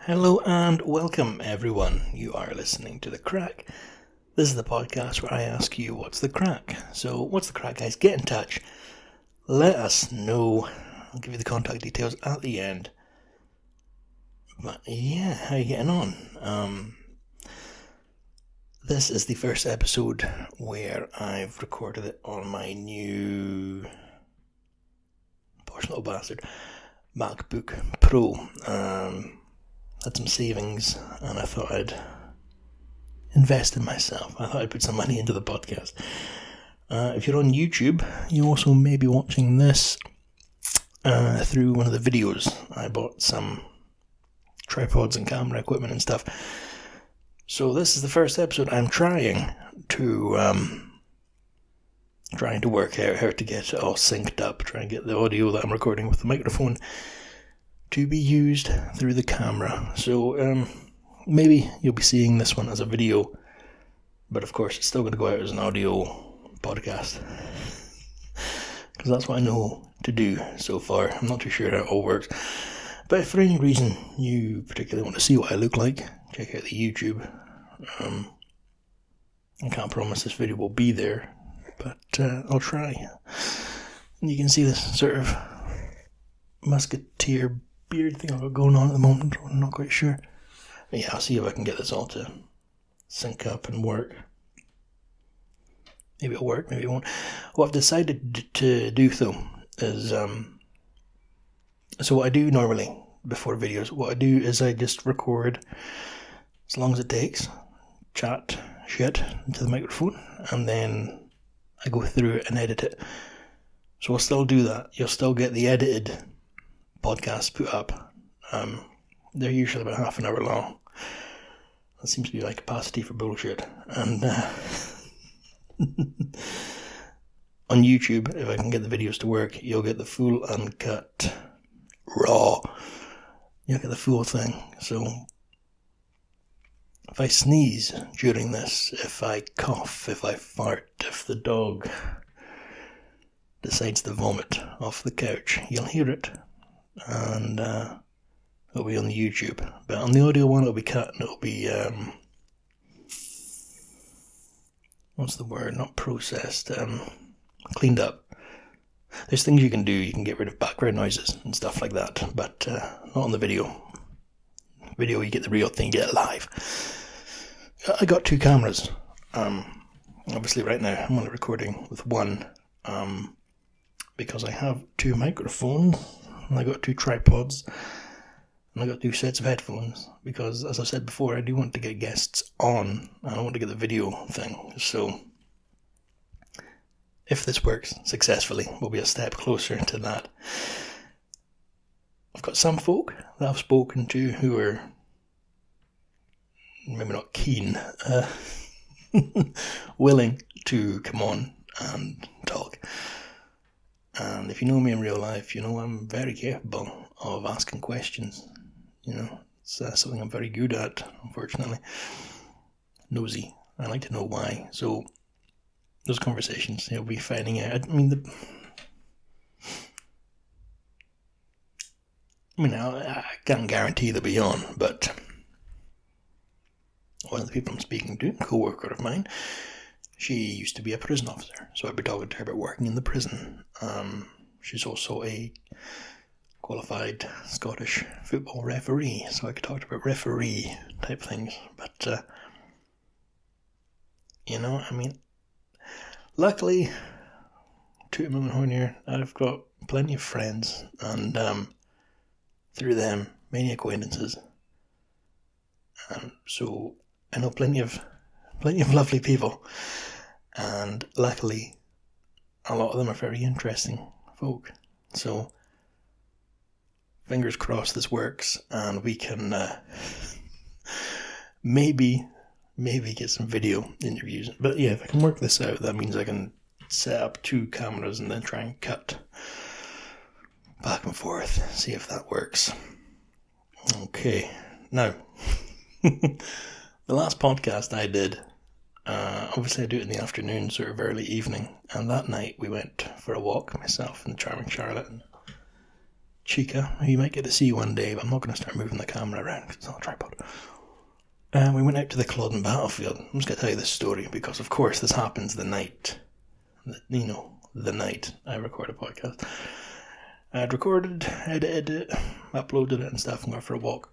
Hello and welcome, everyone. You are listening to The Crack. This is the podcast where I ask you, what's the crack? So, what's the crack, guys? Get in touch. Let us know. I'll give you the contact details at the end. But yeah, how are you getting on? This is the first episode where I've recorded it on my new, posh little bastard, MacBook Pro. Had some savings and I thought I'd invest in myself. I thought I'd put some money into the podcast. If you're on YouTube, you also may be watching this through one of the videos. I bought some tripods and camera equipment and stuff. So this is the first episode. I'm trying to work out how to get it all synced up, try and get the audio that I'm recording with the microphone to be used through the camera. So maybe you'll be seeing this one as a video, but of course it's still going to go out as an audio podcast, because that's what I know to do so far. I'm not too sure how it all works, but if for any reason you particularly want to see what I look like, check out the YouTube. I can't promise this video will be there, but I'll try. And you can see this sort of musketeer beard thing I've got going on at the moment. I'm not quite sure. But yeah, I'll see if I can get this all to sync up and work. Maybe it'll work, maybe it won't. What I've decided to do though is, so what I do normally before videos, what I do is I just record as long as it takes, chat shit into the microphone, and then I go through it and edit it. So I'll still do that. You'll still get the edited podcasts put up. They're usually about half an hour long. That seems to be my capacity for bullshit. And on YouTube, if I can get the videos to work, you'll get the full uncut, raw. You'll get the full thing. So if I sneeze during this, if I cough, if I fart, if the dog decides to vomit off the couch, you'll hear it. And it'll be on the YouTube. But on the audio one, it'll be cut and it'll be, what's the word? Not processed, cleaned up. There's things you can do. You can get rid of background noises and stuff like that, but not on the video. Video, you get the real thing, you get it live. I got two cameras. Obviously right now I'm only recording with one, because I have two microphones, and I got two tripods, and I got two sets of headphones, because as I said before, I do want to get guests on, and I want to get the video thing. So if this works successfully, we'll be a step closer to that. I've got some folk that I've spoken to who are maybe not keen, willing to come on and talk. And if you know me in real life, you know I'm very capable of asking questions. You know, it's something I'm very good at, unfortunately. Nosy. I like to know why. So those conversations, you'll be finding out. I can't guarantee they'll be on, but one of the people I'm speaking to, a co-worker of mine, she used to be a prison officer, so I'd be talking to her about working in the prison. She's also a qualified Scottish football referee, so I could talk to her about referee type things. But, luckily, to my own horn here, I've got plenty of friends, and through them, many acquaintances. So I know plenty of lovely people, and luckily a lot of them are very interesting folk. So fingers crossed this works, and we can maybe get some video interviews. But yeah, if I can work this out, that means I can set up two cameras and then try and cut back and forth, see if that works. Okay, now the last podcast I did, obviously I do it in the afternoon, sort of early evening, and that night we went for a walk, myself and the charming Charlotte, and Chica, who you might get to see one day, but I'm not going to start moving the camera around because it's not a tripod. We went out to the Culloden battlefield. I'm just going to tell you this story because, of course, this happens the night, the night I record a podcast. I'd recorded, edited it, uploaded it and stuff, and went for a walk.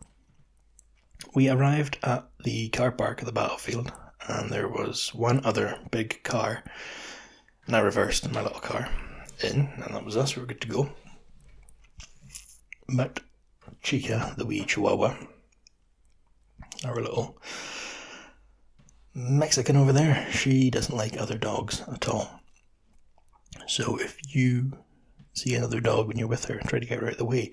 We arrived at the car park of the battlefield, and there was one other big car, and I reversed in my little car in, and that was us. We were good to go. But Chica, the wee chihuahua, our little Mexican over there, she doesn't like other dogs at all. So if you see another dog when you're with her, try to get her out of the way.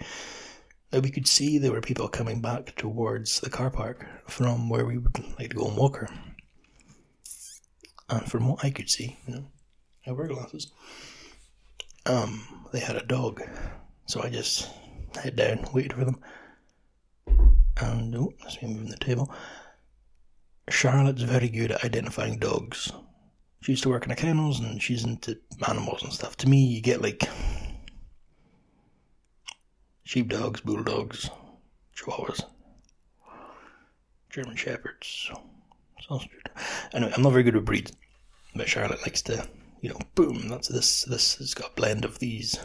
Now we could see there were people coming back towards the car park from where we would like to go and walk her. And from what I could see, I wear glasses, they had a dog. So I just head down, waited for them. And, that's me moving the table. Charlotte's very good at identifying dogs. She used to work in a kennels and she's into animals and stuff. To me, you get like sheepdogs, bulldogs, chihuahuas, German shepherds. Anyway, I'm not very good with breeds, but Charlotte likes to, boom, that's this has got a blend of these.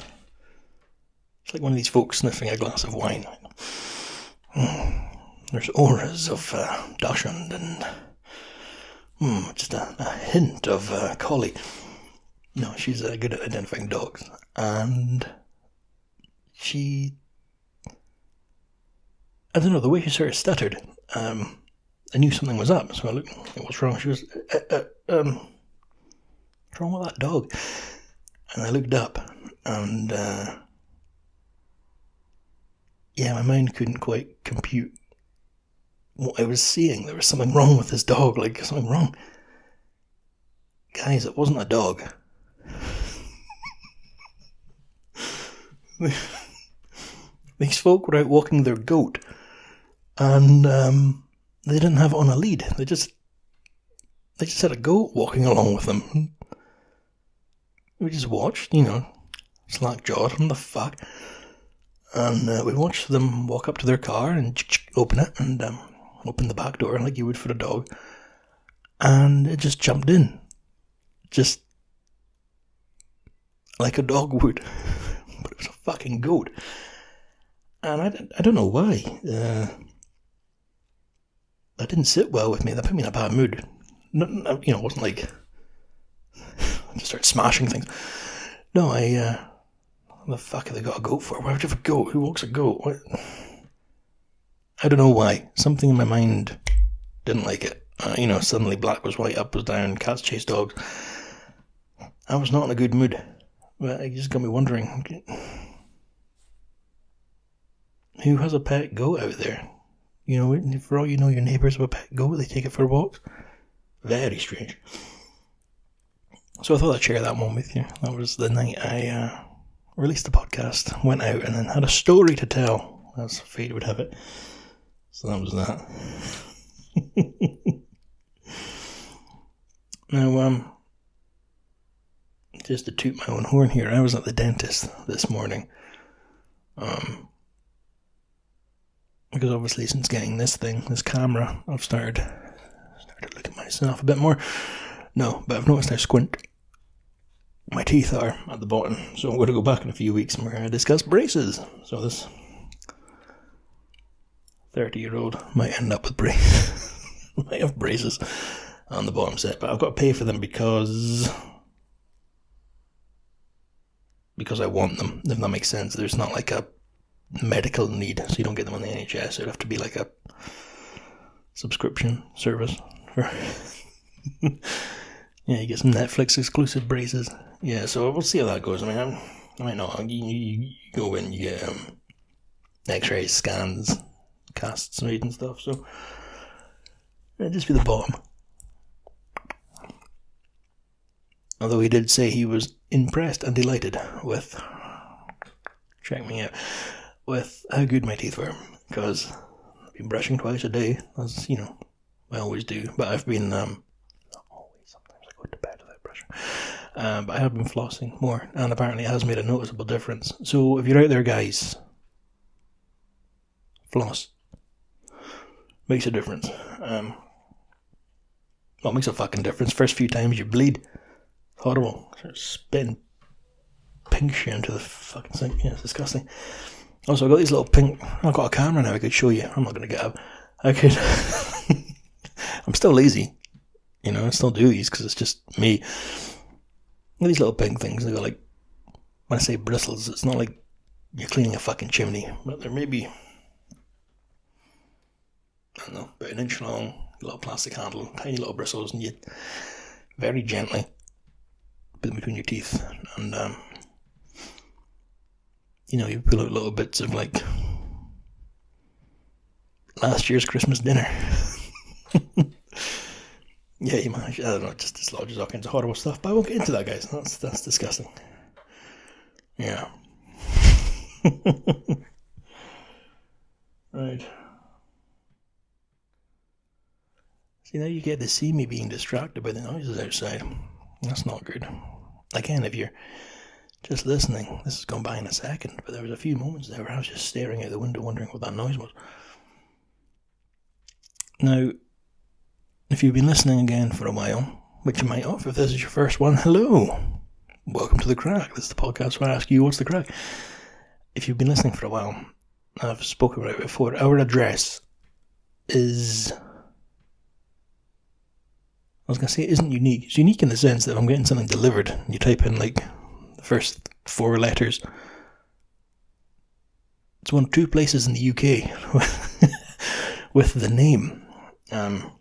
It's like one of these folks sniffing a glass of wine. There's auras of Dachshund and just a hint of collie. No, she's good at identifying dogs. And I don't know, the way she sort of stuttered, I knew something was up, so I looked, what's wrong? She goes, what's wrong with that dog? And I looked up, and my mind couldn't quite compute what I was seeing. There was something wrong with this dog, like something wrong. Guys, it wasn't a dog. These folk were out walking their goat, and they didn't have it on a lead. They just had a goat walking along with them. We just watched, slack-jawed, what the fuck? And we watched them walk up to their car and open it and open the back door like you would for a dog. And it just jumped in. Just like a dog would. But it was a fucking goat. And I don't know why. That didn't sit well with me. That put me in a bad mood. It wasn't like I just started smashing things. No, what the fuck have they got a goat for? Why would you have a goat? Who walks a goat? What? I don't know why. Something in my mind didn't like it. Suddenly black was white, up was down, cats chase dogs. I was not in a good mood. But it just got me wondering, who has a pet goat out there? For all you know, your neighbours have a pet goat, they take it for walks. Very strange. So I thought I'd share that one with you. That was the night I released the podcast, went out, and then had a story to tell, as fate would have it. So that was that. Now, just to toot my own horn here, I was at the dentist this morning. Because obviously since getting this camera, I've started looking at myself a bit more. No, but I've noticed how squint my teeth are at the bottom. So I'm going to go back in a few weeks and we're going to discuss braces. So this 30-year-old might end up with braces. Might have braces on the bottom set, but I've got to pay for them because I want them, if that makes sense. There's not like a medical need, so you don't get them on the NHS. It'd have to be like a subscription service for you get some Netflix exclusive braces. Yeah, so we'll see how that goes. I mean, I might not. You go in, you get X-rays, scans, casts made and stuff. So it'll just be the bottom. Although he did say he was impressed and delighted with, check me out, with how good my teeth were, because I've been brushing twice a day, as I always do, but I've been, not always, sometimes I go to bed without brushing, but I have been flossing more, and apparently it has made a noticeable difference. So if you're out there, guys, Floss. Makes a difference. Well, it makes a fucking difference. First few times you bleed. Horrible. Start spitting pink shit into the fucking sink. Yeah, it's disgusting. Also, I've got these little pink... I've got a camera now I could show you. I'm not going to get up. I could... I'm still lazy. You know, I still do these because it's just me. These little pink things, they got like... When I say bristles, it's not like you're cleaning a fucking chimney. But they're maybe... I don't know, about an inch long, little plastic handle, tiny little bristles, and you very gently put them between your teeth, and you know, you pull out little bits of like last year's Christmas dinner. Yeah, you manage. I don't know, just dislodges all kinds of horrible stuff, but I won't get into that, guys. That's disgusting. Yeah. Right. See, now you get to see me being distracted by the noises outside. That's not good. Again, if you're just listening, this is going by in a second, but there was a few moments there where I was just staring out the window wondering what that noise was. Now, if you've been listening again for a while, which you might have, if this is your first one, hello! Welcome to The Crack. This is the podcast where I ask you, what's the crack? If you've been listening for a while, I've spoken about it before, our address is... I was going to say it isn't unique. It's unique in the sense that if I'm getting something delivered, and you type in like the first 4 letters, it's one of 2 places in the UK with the name. But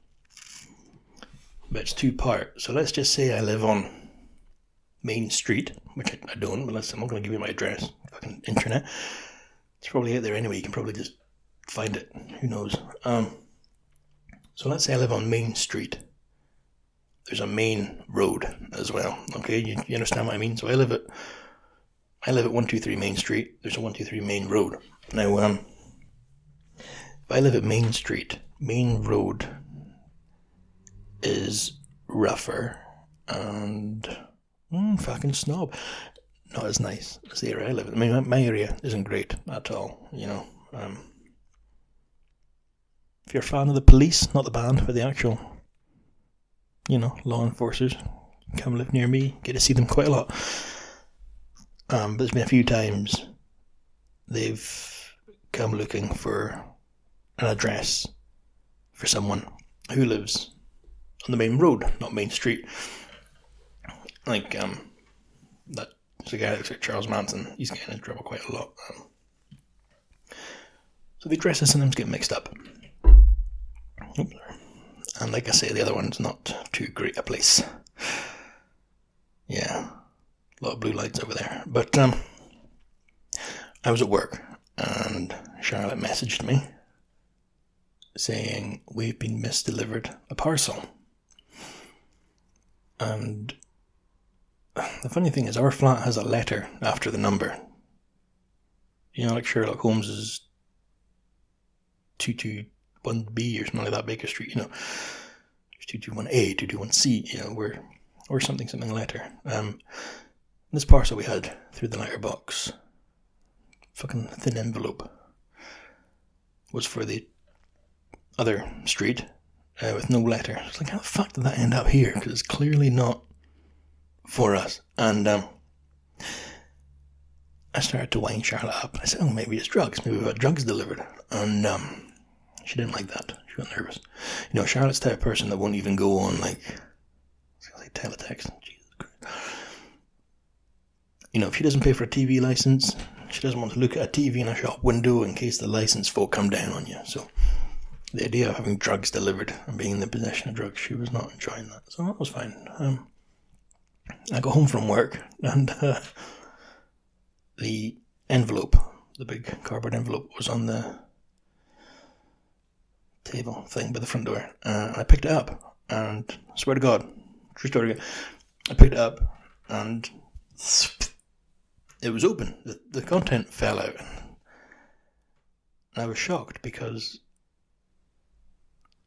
it's 2-part. So let's just say I live on Main Street, which I don't, but I'm not going to give you my address. Fucking internet. It's probably out there anyway. You can probably just find it. Who knows? So let's say I live on Main Street. There's a main road as well. Okay, you understand what I mean? So I live at 123 Main Street. There's a 123 Main Road. Now, if I live at Main Street, Main Road is rougher and fucking snob. Not as nice as the area I live in. I mean, my area isn't great at all. You know, if you're a fan of the Police, not the band, but the actual, you know, law enforcers, come live near me, get to see them quite a lot. But there's been a few times they've come looking for an address for someone who lives on the main road, not Main Street. Like, there's a guy that looks like Charles Manson. He's getting in trouble quite a lot. So the addresses sometimes get mixed up. Oops. And like I say, the other one's not too great a place. Yeah, a lot of blue lights over there. But I was at work and Charlotte messaged me saying, we've been misdelivered a parcel. And the funny thing is, our flat has a letter after the number. You know, like Sherlock Holmes's 221B or something like that, Baker Street, you know. There's 221A, 221C, you know, or something letter. This parcel we had through the letterbox, fucking thin envelope, was for the other street with no letter. It's like, how the fuck did that end up here? Because it's clearly not for us. And I started to wind Charlotte up. I said, oh, maybe it's drugs. Maybe we've got drugs delivered. And she didn't like that. She got nervous. You know, Charlotte's the type of person that won't even go on, like teletext. Jesus Christ. You know, if she doesn't pay for a TV license, she doesn't want to look at a TV in a shop window in case the license folk come down on you. So the idea of having drugs delivered and being in the possession of drugs, she was not enjoying that. So that was fine. I got home from work and the envelope, the big cardboard envelope, was on the table thing by the front door. I picked it up and, I swear to God, true story, I picked it up and it was open. The content fell out. I was shocked because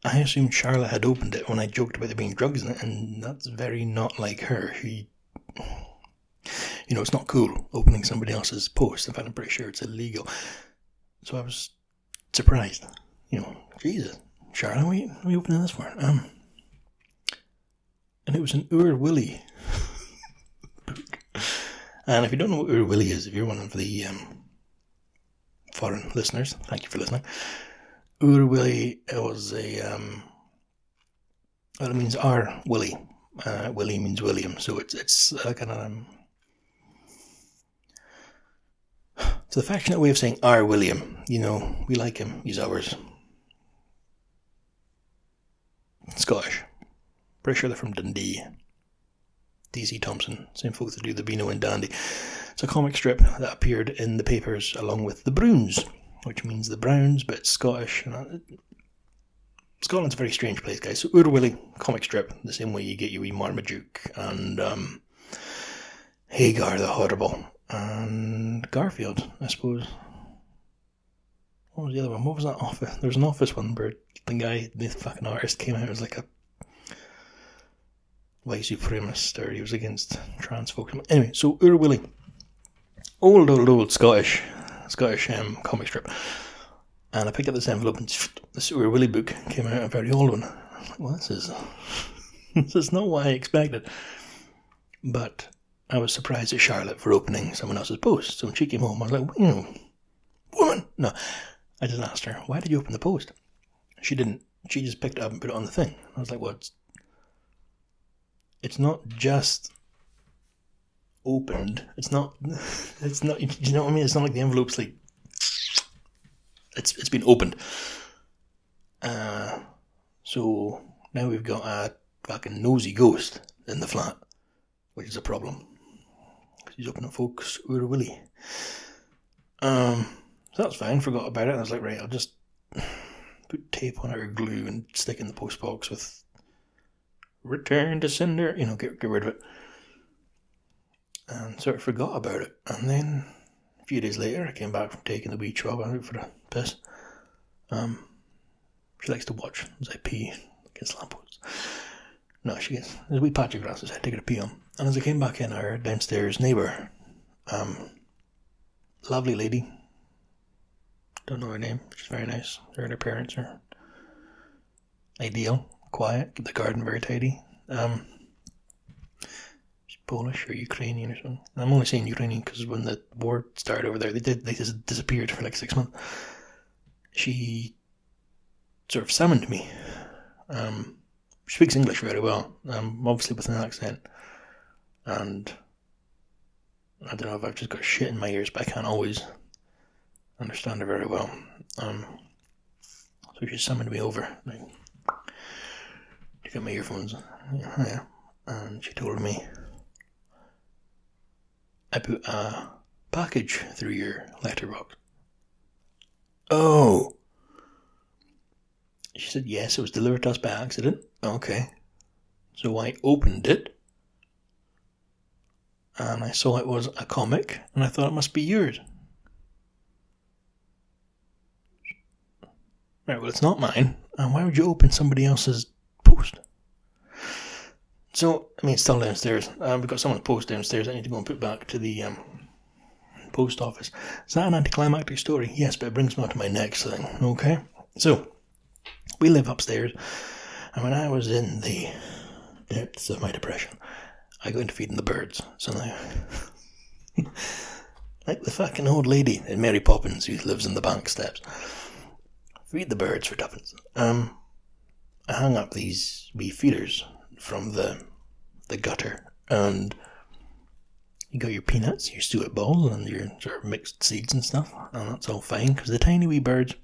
I assumed Charlotte had opened it when I joked about there being drugs in it, and that's very not like her. She, you know, it's not cool opening somebody else's post. In fact, I'm pretty sure it's illegal. So I was surprised. You know, Jesus, Charlotte, what are we opening this for? And it was an Ur Willie book. And if you don't know what Ur Willie is, if you're one of the foreign listeners, thank you for listening. Ur Willie, it was a well, it means R Willie. Willie means William, so it's kind of it's the affectionate way of saying R William. You know, we like him. He's ours. Scottish. Pretty sure they're from Dundee. D.C. Thompson, same folks that do the Beano and Dandy. It's a comic strip that appeared in the papers along with the Browns, which means the Browns, but it's Scottish. Scotland's a very strange place, guys. So Ur Willie comic strip, the same way you get your wee Marmaduke and Hagar the Horrible and Garfield, I suppose. What was the other one? What was that Office? There was an Office one where the guy, the fucking artist, came out as like a white supremacist, or he was against trans folks. Anyway, so Ur Willie, old Scottish comic strip. And I picked up this envelope, and this Ur Willie book came out, a very old one. I was like, well, this is not what I expected. But I was surprised at Charlotte for opening someone else's post. So when she came home, I was like, you know, woman! No, I just asked her, why did you open the post? She didn't. She just picked it up and put it on the thing. I was like, well, it's not just opened. It's not, you know what I mean? It's not like the envelope's like, it's been opened. So now we've got a fucking nosy ghost in the flat, which is a problem. He's opening folks Ur Willie. So that's fine, forgot about it. I was like, right, I'll just put tape on it or glue and stick it in the post box with return to sender, you know, get rid of it. And sort of forgot about it. And then a few days later, I came back from taking the wee chub out for a piss. She likes to watch as I pee against lampposts. No, there's a wee patch of grass I take her to pee on. And as I came back in, our downstairs neighbour, lovely lady, don't know her name, she's very nice. Her and her parents are ideal, quiet, keep the garden very tidy. She's Polish or Ukrainian or something. I'm only saying Ukrainian because when the war started over there, they just disappeared for like 6 months. She sort of summoned me. She speaks English very well, obviously with an accent. And I don't know if I've just got shit in my ears, but I can't always understand her very well. So she summoned me over. Like, to get my earphones. Yeah. And she told me, I put a package through your letterbox. Oh. She said, yes, it was delivered to us by accident. Okay. So I opened it, and I saw it was a comic, and I thought it must be yours. Right, well, it's not mine, and why would you open somebody else's post? So, I mean, it's still downstairs. We've got someone's post downstairs I need to go and put back to the post office. Is that an anticlimactic story? Yes, but it brings me on to my next thing, okay? So, we live upstairs, and when I was in the depths of my depression, I got into feeding the birds. So now, like the fucking old lady in Mary Poppins who lives in the bank steps, feed the birds for tuppence. I hung up these wee feeders from the gutter, and you got your peanuts, your suet balls, and your sort of mixed seeds and stuff, and that's all fine, because the tiny wee birds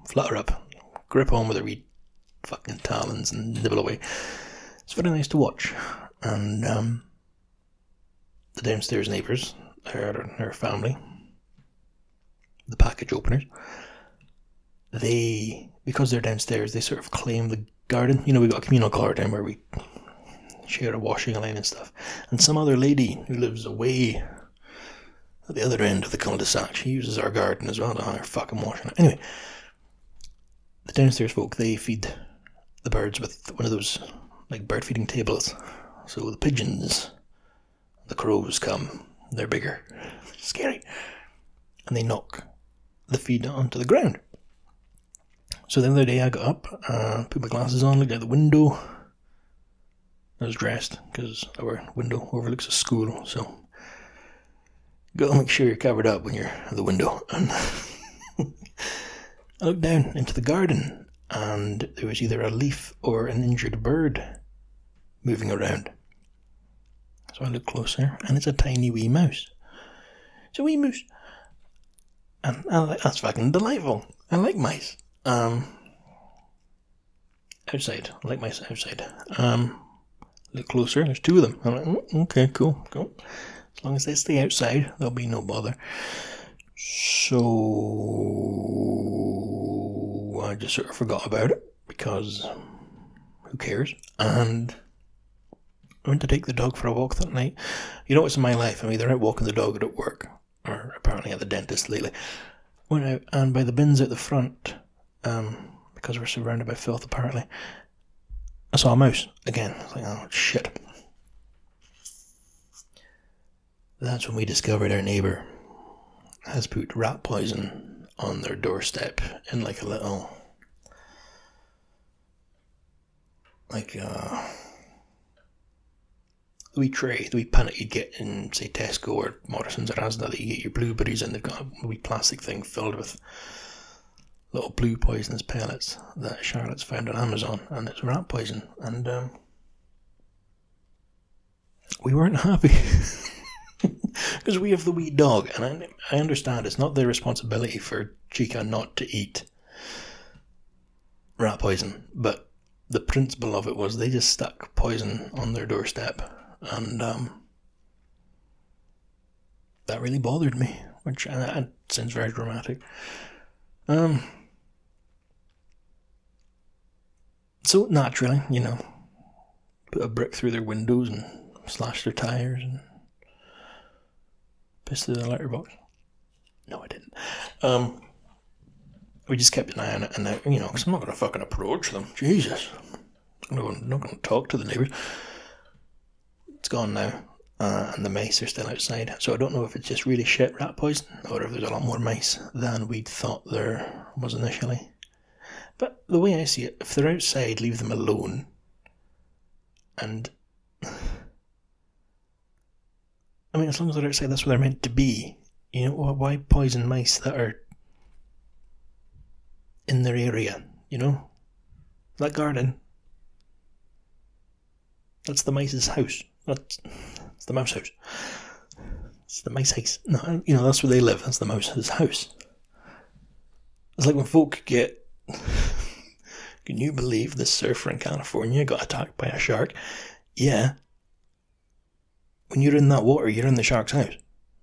flutter up, grip on with their wee fucking talons and nibble away. It's very nice to watch. And the downstairs neighbours, her family, the package openers, because they're downstairs, they sort of claim the garden. You know, we've got a communal garden where we share a washing line and stuff. And some other lady who lives away at the other end of the cul-de-sac, she uses our garden as well to hang her fucking washing. Anyway, the downstairs folk, they feed the birds with one of those like bird feeding tables. So the pigeons, the crows come, they're bigger, scary, and they knock the feed onto the ground. So the other day I got up, put my glasses on, looked out the window. I was dressed because our window overlooks a school, so gotta make sure you're covered up when you're at the window. And I looked down into the garden, and there was either a leaf or an injured bird moving around. So I looked closer, and it's a tiny wee mouse. It's a wee mouse. And that's fucking delightful. I like mice. Outside. I like mice outside. Look closer, there's two of them. I'm like, okay, cool. As long as they stay outside, there'll be no bother. So I just sort of forgot about it, because who cares? And I went to take the dog for a walk that night. You know what's in my life? I'm either out walking the dog or at work, or apparently at the dentist lately. Went out, and by the bins at the front, because we're surrounded by filth apparently, I saw a mouse again. I was like, oh shit. That's when we discovered our neighbour has put rat poison on their doorstep in like a little, like the wee tray, the wee pan that you'd get in, say, Tesco or Morrison's or Asda, that you get your blueberries in. They've got a wee plastic thing filled with little blue poisonous pellets that Charlotte's found on Amazon, and it's rat poison. And we weren't happy because we have the wee dog, and I understand it's not their responsibility for Chica not to eat rat poison, but the principle of it was they just stuck poison on their doorstep, and that really bothered me, which sounds very dramatic. So naturally, put a brick through their windows and slash their tires and piss through their letterbox. No, I didn't. We just kept an eye on it, and because I'm not going to fucking approach them. Jesus. I'm not going to talk to the neighbours. It's gone now, and the mice are still outside. So I don't know if it's just really shit rat poison, or if there's a lot more mice than we'd thought there was initially. But the way I see it, if they're outside, leave them alone. And I mean, as long as they're outside, that's where they're meant to be. Why poison mice that are in their area? That garden, that's the mice's house. It's the mouse house. It's the mice house. No, that's where they live. That's the mouse's house. It's like when folk get... Can you believe this surfer in California got attacked by a shark? Yeah. When you're in that water, you're in the shark's house.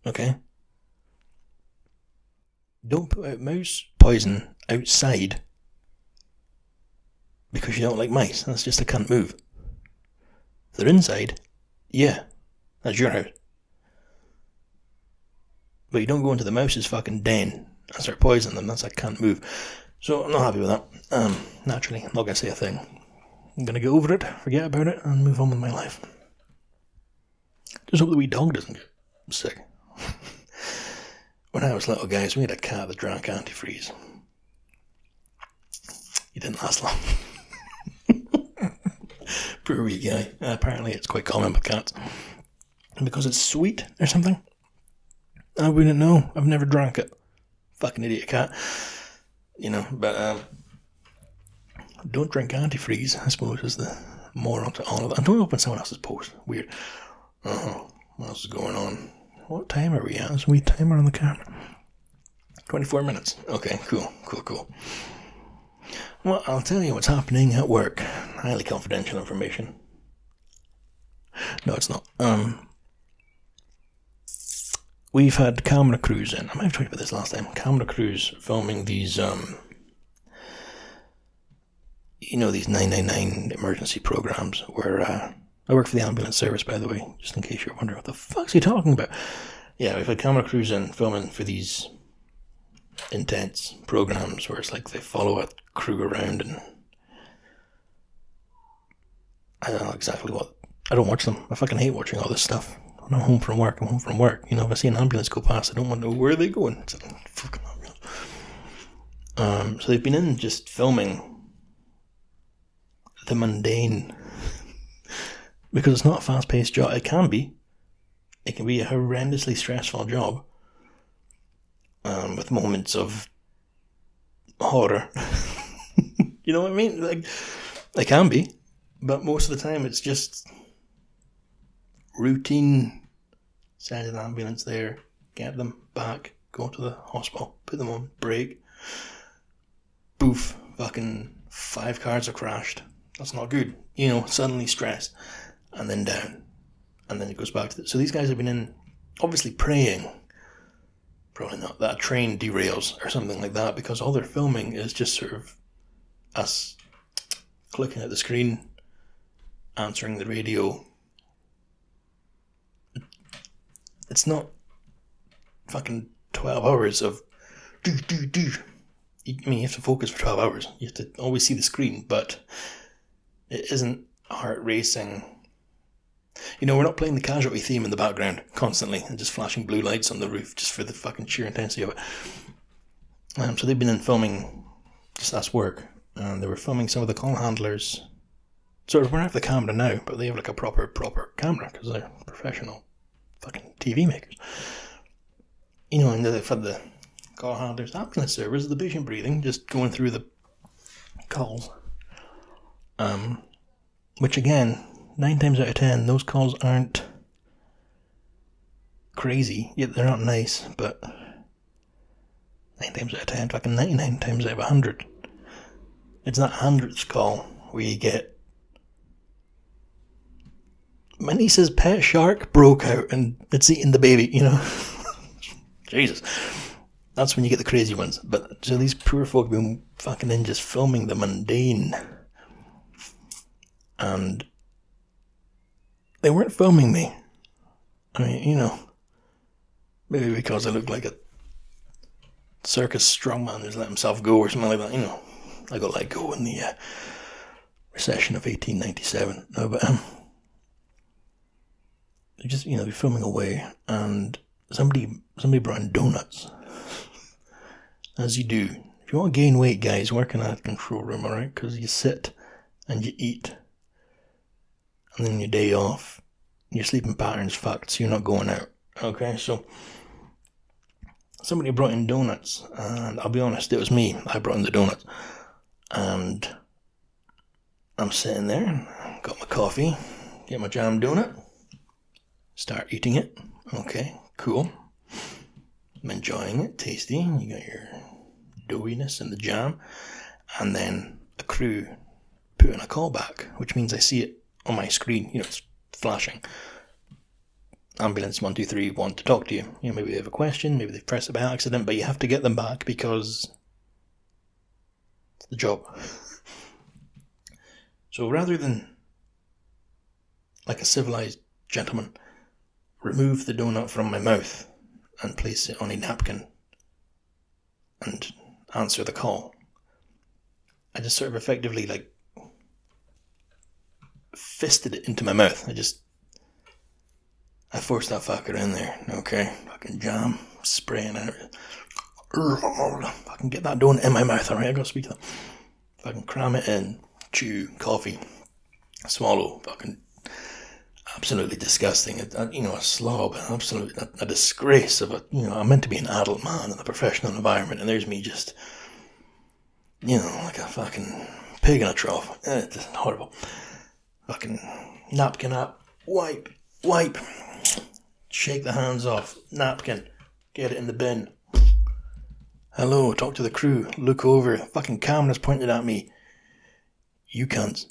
Okay? Don't put out mouse poison outside because you don't like mice. That's just a cunt move. If they're inside, yeah, that's your house. But you don't go into the mouse's fucking den and start poisoning them. That's a cunt move. So I'm not happy with that. Naturally, I'm not going to say a thing. I'm going to get over it, forget about it, and move on with my life. Just hope the wee dog doesn't get sick. When I was little, guys, we had a cat that drank antifreeze. He didn't last long. Poor wee guy. Apparently it's quite common with cats. And because it's sweet or something? I wouldn't know. I've never drank it. Fucking idiot cat. But don't drink antifreeze, I suppose, is the moral to all of that. And don't open someone else's post. Weird. What else is going on? What time are we at? There's a wee timer on the camera. 24 minutes. Okay, cool. Well, I'll tell you what's happening at work. Highly confidential information. No, it's not. We've had camera crews in. I might have talked about this last time. Camera crews filming these, these 999 emergency programs where, I work for the ambulance service, by the way, just in case you're wondering what the fuck's he talking about. Yeah, we've had camera crews in filming for these intense programs where it's like they follow a crew around, and I don't know exactly what. I don't watch them. I fucking hate watching all this stuff. When I'm home from work, If I see an ambulance go past, I don't want to know where they're going. It's a fucking ambulance. So they've been in just filming the mundane, because it's not a fast-paced job. It can be a horrendously stressful job, with moments of horror. You know what I mean? Like, it can be, but most of the time it's just routine. Send an ambulance there, get them back, go to the hospital, put them on, break. Boof, fucking 5 cars have crashed. That's not good. You know, suddenly stress, and then down, and then it goes back to it. So these guys have been in, obviously praying, probably not, that a train derails or something like that, because all they're filming is just sort of us clicking at the screen, answering the radio. It's not fucking 12 hours of do. I mean, you have to focus for 12 hours. You have to always see the screen, but it isn't heart racing. You know, we're not playing the Casualty theme in the background constantly and just flashing blue lights on the roof just for the fucking sheer intensity of it. So they've been in filming just last work, and they were filming some of the call handlers. Sort of, we don't have the camera now, but they have like a proper camera because they're professional fucking TV makers. You know, and they've had the call handlers, ambulance service, the patient breathing, just going through the calls. Which again, 9 times out of 10, those calls aren't crazy. Yet they're not nice, but 9 times out of 10, fucking 99 times out of 100. It's that 100th call where you get, my niece's pet shark broke out and it's eating the baby, you know. Jesus. That's when you get the crazy ones. But so these poor folk have been fucking in just filming the mundane. And they weren't filming me. I mean, you know, maybe because I look like a circus strongman who's let himself go or something like that, you know. I got let go in the recession of 1897. No, but they just, you know, they're filming away, and somebody brought in donuts. As you do. If you want to gain weight, guys, work in a control room, alright? Because you sit and you eat. And then your day off, your sleeping pattern's fucked, so you're not going out. Okay, so somebody brought in donuts, and I'll be honest, it was me. I brought in the donuts. And I'm sitting there, got my coffee, get my jam donut, start eating it. Okay, cool. I'm enjoying it, tasty. You got your doughiness and the jam, and then a crew put in a callback, which means I see it on my screen. You know, it's flashing. Ambulance 123 want to talk to you. You know, maybe they have a question, maybe they've pressed it by accident, but you have to get them back because it's the job. So rather than, like a civilized gentleman, remove the donut from my mouth and place it on a napkin and answer the call, I just sort of effectively, like, fisted it into my mouth. I forced that fucker in there, okay? Fucking jam, spraying out. Fucking get that donut in my mouth, alright? I gotta speak to them. Fucking cram it in, chew, coffee, swallow, fucking absolutely disgusting. You know, a slob, absolutely a disgrace of a, you know, I'm meant to be an adult man in a professional environment, and there's me just, you know, like a fucking pig in a trough. It's horrible. Fucking napkin up, wipe, shake the hands off, napkin, get it in the bin. Hello, talk to the crew, look over, fucking camera's pointed at me. You cunts.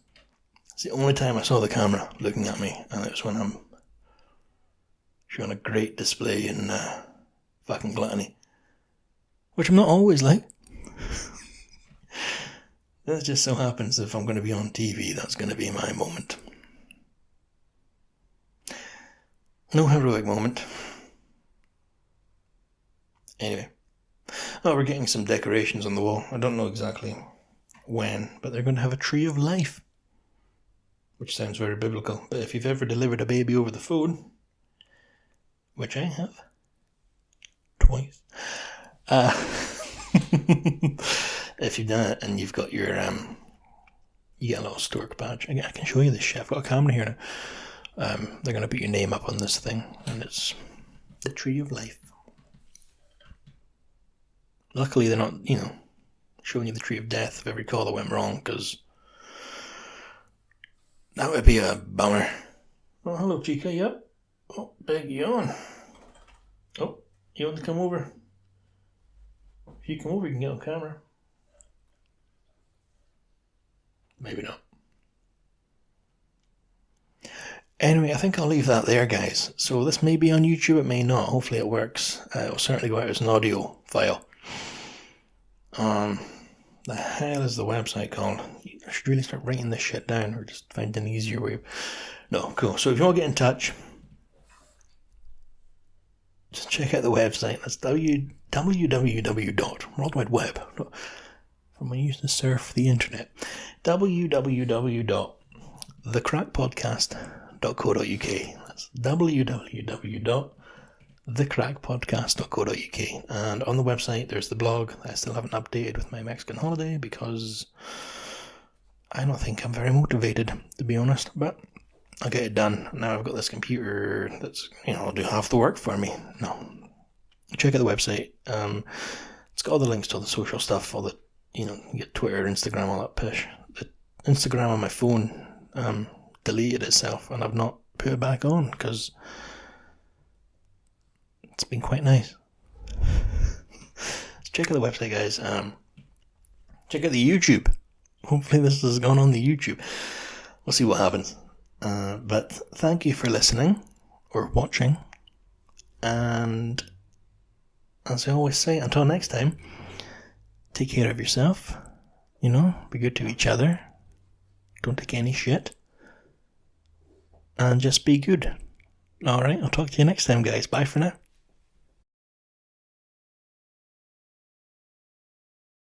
It's the only time I saw the camera looking at me, and it was when I'm showing a great display in fucking gluttony. Which I'm not always like. That just so happens if I'm going to be on TV, that's going to be my moment. No heroic moment. Anyway. Oh, we're getting some decorations on the wall. I don't know exactly when, but they're going to have a tree of life. Which sounds very biblical. But if you've ever delivered a baby over the phone, which I have, twice, if you've done it and you've got your you get a little stork badge. I can show you this shit. I've got a camera here now. They're going to put your name up on this thing, and it's the Tree of Life. Luckily, they're not, showing you the Tree of Death if every call that went wrong, because that would be a bummer. Oh, hello, Chica. Yep. Oh, big yawn. Oh, you want to come over? If you come over, you can get on camera. Maybe not. Anyway, I think I'll leave that there, guys. So this may be on YouTube, it may not. Hopefully it works. It'll certainly go out as an audio file. The hell is the website called? I should really start writing this shit down, or just find an easier way. No, cool. So if you want to get in touch, just check out the website. That's www. World Wide Web. From when I used to surf the internet. www.thecrackpodcast.co.uk. That's www.thecrackpodcast.co.uk. And on the website there's the blog that I still haven't updated with my Mexican holiday, because I don't think I'm very motivated, to be honest, but I'll get it done. Now I've got this computer that's, will do half the work for me. No. Check out the website. It's got all the links to all the social stuff, all the, you get Twitter, Instagram, all that pish. The Instagram on my phone deleted itself, and I've not put it back on, because it's been quite nice. So check out the website, guys. Check out the YouTube. Hopefully this has gone on the YouTube. We'll see what happens. But thank you for listening or watching, and as I always say, until next time, take care of yourself, be good to each other, don't take any shit, and just be good. Alright, I'll talk to you next time, guys. Bye for now.